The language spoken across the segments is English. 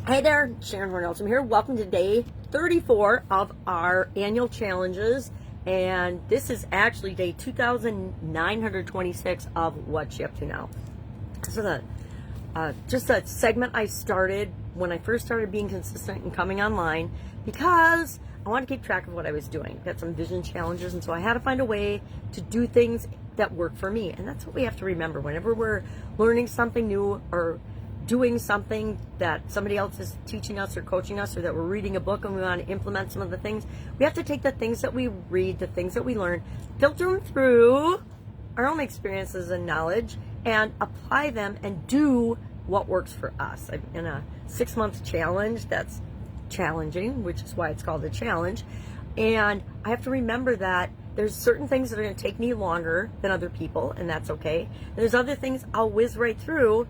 Hey there, Sharon Horne-Ellstrom here. Welcome to day 34 of our annual challenges. And this is actually day 2,926 of What's She Up To Now. This is just a segment I started when I first started being consistent and coming online because I wanted to keep track of what I was doing. Got some vision challenges, and so I had to find a way to do things that work for me. And that's what we have to remember whenever we're learning something new or doing something that somebody else is teaching us or coaching us, or that we're reading a book and we want to implement some of the things. We have to take the things that we read, the things that we learn, filter them through our own experiences and knowledge, and apply them and do what works for us. I'm in a 6-month challenge that's challenging, which is why it's called a challenge. And I have to remember that there's certain things that are going to take me longer than other people, and that's okay. And there's other things I'll whiz right through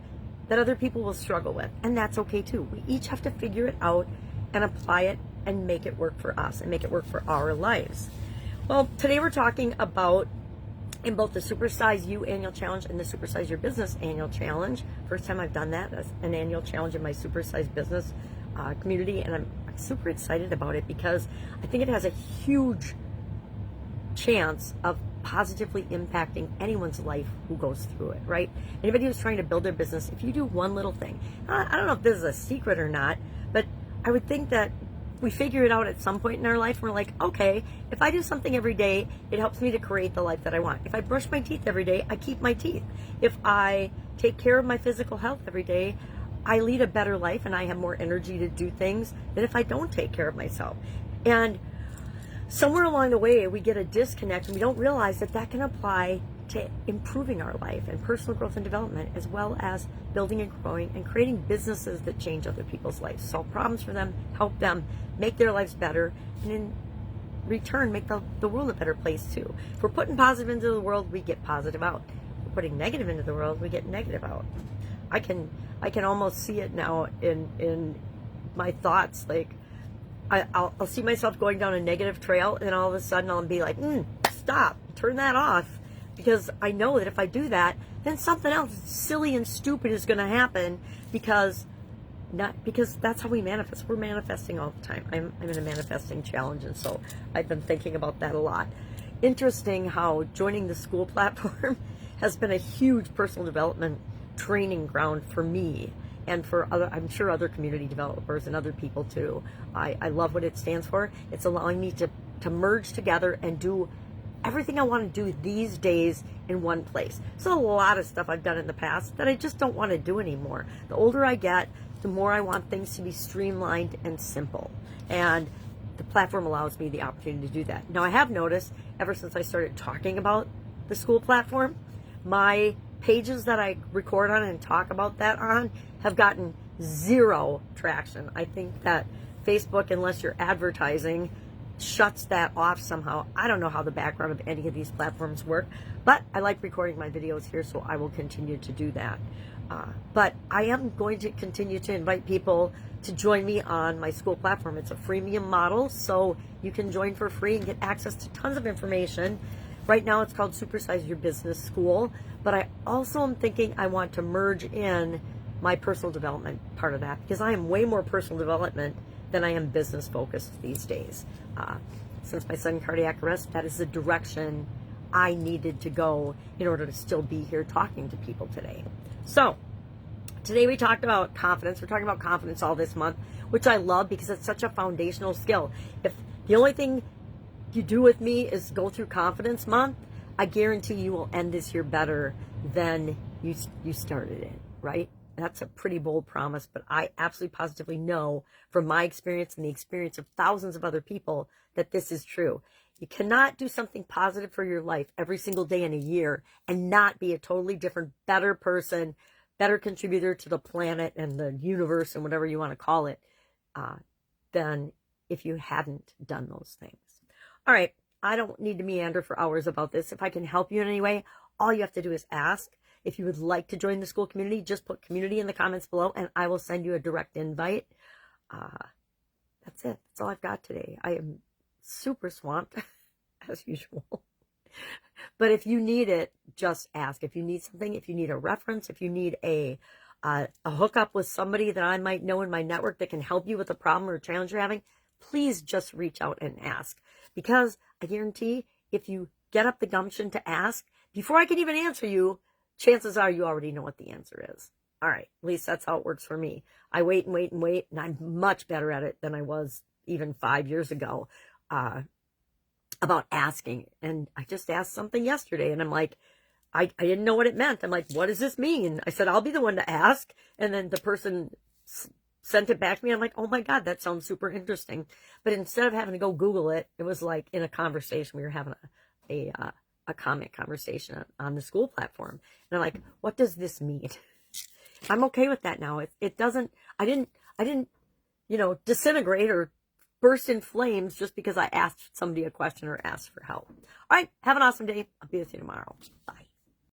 that other people will struggle with, and that's okay too. We each have to figure it out and apply it and make it work for us and make it work for our lives. Well, today we're talking about, in both the Supersize You annual challenge and the Supersize Your Business annual challenge. First time I've done that as an annual challenge in my Supersize Business community, and I'm super excited about it because I think it has a huge chance of positively impacting anyone's life who goes through it, right? Anybody who's trying to build their business, if you do one little thing, I don't know if this is a secret or not, but I would think that we figure it out at some point in our life. We're like, okay, if I do something every day, it helps me to create the life that I want. If I brush my teeth every day, I keep my teeth. If I take care of my physical health every day, I lead a better life and I have more energy to do things than if I don't take care of myself. And somewhere along the way, we get a disconnect and we don't realize that that can apply to improving our life and personal growth and development, as well as building and growing and creating businesses that change other people's lives, solve problems for them, help them make their lives better, and in return, make the world a better place too. If we're putting positive into the world, we get positive out. If we're putting negative into the world, we get negative out. I can almost see it now in my thoughts, like, I'll see myself going down a negative trail, and all of a sudden I'll be like, stop, turn that off, because I know that if I do that, then something else silly and stupid is going to happen, because that's how we manifest. We're manifesting all the time. I'm in a manifesting challenge, and so I've been thinking about that a lot. Interesting how joining the Skool platform has been a huge personal development training ground for me. And for I'm sure other community developers and other people too. I love what it stands for. It's allowing me to merge together and do everything I want to do these days in one place. So a lot of stuff I've done in the past that I just don't want to do anymore. The older I get, the more I want things to be streamlined and simple. And the platform allows me the opportunity to do that. Now, I have noticed ever since I started talking about the Skool platform, my pages that I record on and talk about that on have gotten 0 traction. I think that Facebook, unless you're advertising, shuts that off somehow. I don't know how the background of any of these platforms work, but I like recording my videos here, so I will continue to do that. But I am going to continue to invite people to join me on my Skool platform. It's a freemium model, so you can join for free and get access to tons of information. Right now it's called Supersize Your Business School, but I also am thinking I want to merge in my personal development part of that, because I am way more personal development than I am business focused these days. Since my sudden cardiac arrest, that is the direction I needed to go in order to still be here talking to people today. So today we talked about confidence. We're talking about confidence all this month, which I love because it's such a foundational skill. If the only thing you do with me is go through Confidence Month, I guarantee you will end this year better than you started it, right? That's a pretty bold promise, but I absolutely positively know from my experience and the experience of thousands of other people that this is true. You cannot do something positive for your life every single day in a year and not be a totally different, better person, better contributor to the planet and the universe and whatever you want to call it, than if you hadn't done those things. All right, I don't need to meander for hours about this. If I can help you in any way, all you have to do is ask. If you would like to join the Skool community, just put community in the comments below and I will send you a direct invite. That's it. That's all I've got today. I am super swamped as usual. But if you need it, just ask. If you need something, if you need a reference, if you need a a hookup with somebody that I might know in my network that can help you with a problem or a challenge you're having, please just reach out and ask. Because I guarantee if you get up the gumption to ask, before I can even answer you, chances are you already know what the answer is. All right, at least that's how it works for me. I wait and wait and wait, and I'm much better at it than I was even 5 years ago about asking. And I just asked something yesterday, and I'm like, I didn't know what it meant. I'm like, what does this mean? I said, I'll be the one to ask. And then the person sent it back to me. I'm like, oh my God, that sounds super interesting. But instead of having to go Google it, it was like in a conversation. We were having a comment conversation on the school platform. And I'm like, what does this mean? I'm okay with that now. It doesn't, I didn't, disintegrate or burst in flames just because I asked somebody a question or asked for help. All right. Have an awesome day. I'll be with you tomorrow. Bye.